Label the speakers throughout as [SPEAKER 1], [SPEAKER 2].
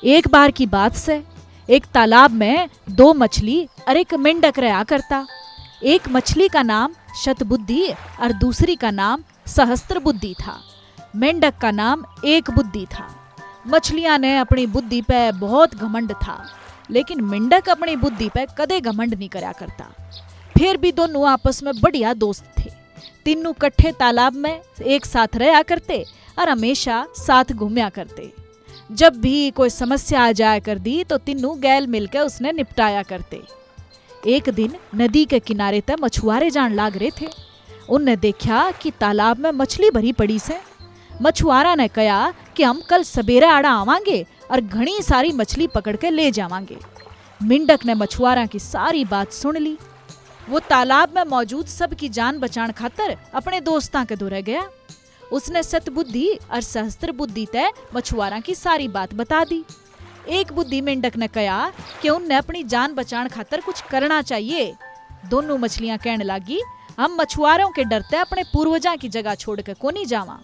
[SPEAKER 1] एक बार की बात से एक तालाब में दो मछली और एक मेंढक रहा करता। एक मछली का नाम शतबुद्धि और दूसरी का नाम सहस्त्र बुद्धि था। मेंढक का नाम एक बुद्धि था। मछलियां ने अपनी बुद्धि पे बहुत घमंड था, लेकिन मेंढक अपनी बुद्धि पे कदे घमंड नहीं करा करता। फिर भी दोनों आपस में बढ़िया दोस्त थे। तीनों कट्ठे तालाब में एक साथ रहा करते और हमेशा साथ घूमया करते। जब भी कोई समस्या आ जाया कर दी तो तीनों गैल मिलकर उसने निपटाया करते। एक दिन नदी के किनारे तक मछुआरे जान लाग रहे थे। उनने देखा कि तालाब में मछली भरी पड़ी से। मछुआरा ने कहा कि हम कल सवेरे आड़ा आवांगे और घनी सारी मछली पकड़ के ले जावांगे। मेंढक ने मछुआरा की सारी बात सुन ली। वो तालाब में मौजूद सबकी जान बचाने खातर अपने दोस्तां के दौरे गया। उसने सतबुद्धि और सहस्त्र बुद्धि तय मछुआरा की सारी बात बता दी। एक बुद्धि मेंढक ने कहा कि उनने अपनी जान बचाने खातर कुछ करना चाहिए। दोनों मछलियां कहने लगी, हम मछुआरों के डरते अपने पूर्वजा की जगह छोड़ के कोनी जावा।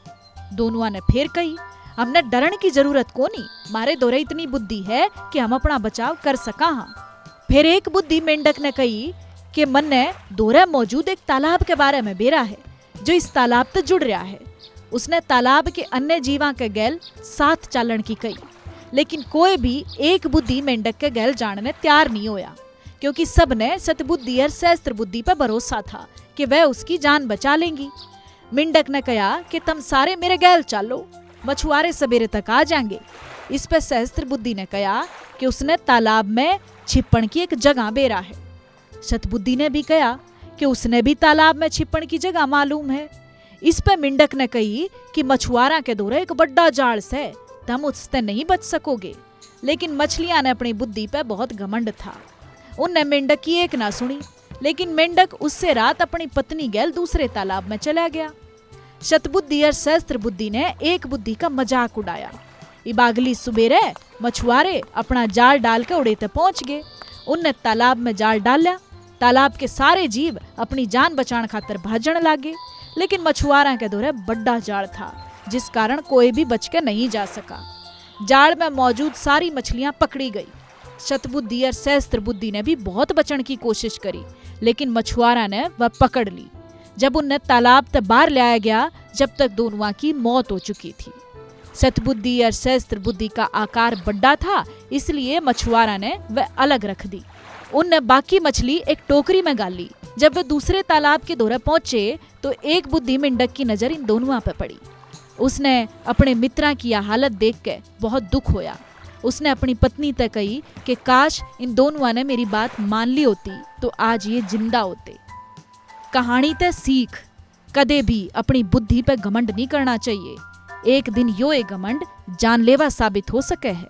[SPEAKER 1] दोनों ने फिर कही, हमने डरने की जरूरत कोनी, मारे दौरे इतनी बुद्धि है कि हम अपना बचाव कर सका हाँ। फिर एक बुद्धि मेंढक ने कही कि मन ने दौरे मौजूद एक तालाब के बारे में बेरा है जो इस तालाब से जुड़ रहा है। उसने तालाब के अन्य जीवा के गैल साथ चालन की कही, लेकिन कोई भी एक बुद्धि मेंढक के गैल जानने तैयार नहीं होया, क्योंकि सबने सतबुद्धि और सहस्त्र बुद्धि पर भरोसा था कि वह उसकी जान बचा लेंगी। मेंढक ने कहा कि तुम सारे मेरे गैल चालो, मछुआरे सवेरे तक आ जाएंगे। इस पर सहस्त्र बुद्धि ने कहा कि उसने तालाब में छिपण की एक जगह बेरा है। सतबुद्धि ने भी कहा कि उसने भी तालाब में छिपण की जगह मालूम है। इस पे मेंढक ने कही कि मछुआरा के दौरे एक बड़ा जाल से, तुम उससे नहीं बच सकोगे। लेकिन मछलियां ने अपनी बुद्धि पे बहुत घमंड था। उनने मेंढक की एक ना सुनी, लेकिन मेंढक उससे रात अपनी पत्नी गैल दूसरे तालाब में चला गया। शतबुद्धि और सहस्त्र बुद्धि ने एक बुद्धि का मजाक उड़ाया। इबागली सुबेरे मछुआरे अपना जाल डाल के उड़े तक पहुंच गए। उनने तालाब में जाल डाला। तालाब के सारे जीव अपनी जान बचाने खातर भाजने लगे, लेकिन मछुआरा के दौरे बड़ा जाल था, जिस कारण कोई भी बच के नहीं जा सका। जाल में मौजूद सारी मछलियां पकड़ी गई। शतबुद्धि और सहस्त्र बुद्धि ने भी बहुत बचने की कोशिश करी, लेकिन मछुआरा ने वह पकड़ ली। जब उन्हें तालाब से बाहर लाया गया, जब तक दोनों की मौत हो चुकी थी। सतबुद्धि और सहस्त्र बुद्धि का आकार बड़ा था, इसलिए मछुआरा ने वह अलग रख दी। उनने बाकी मछली एक टोकरी में गाल ली। जब वे दूसरे तालाब के दौरे पहुंचे तो एक बुद्धि मेंढक की नजर इन दोनों पे पड़ी। उसने अपने मित्रा की यह हालत देख के बहुत दुख होया। उसने अपनी पत्नी तक कही कि काश इन दोनों ने मेरी बात मान ली होती तो आज ये जिंदा होते। कहानी ते सीख, कदे भी अपनी बुद्धि पे घमंड नहीं करना चाहिए। एक दिन यो घमंड जानलेवा साबित हो सके है।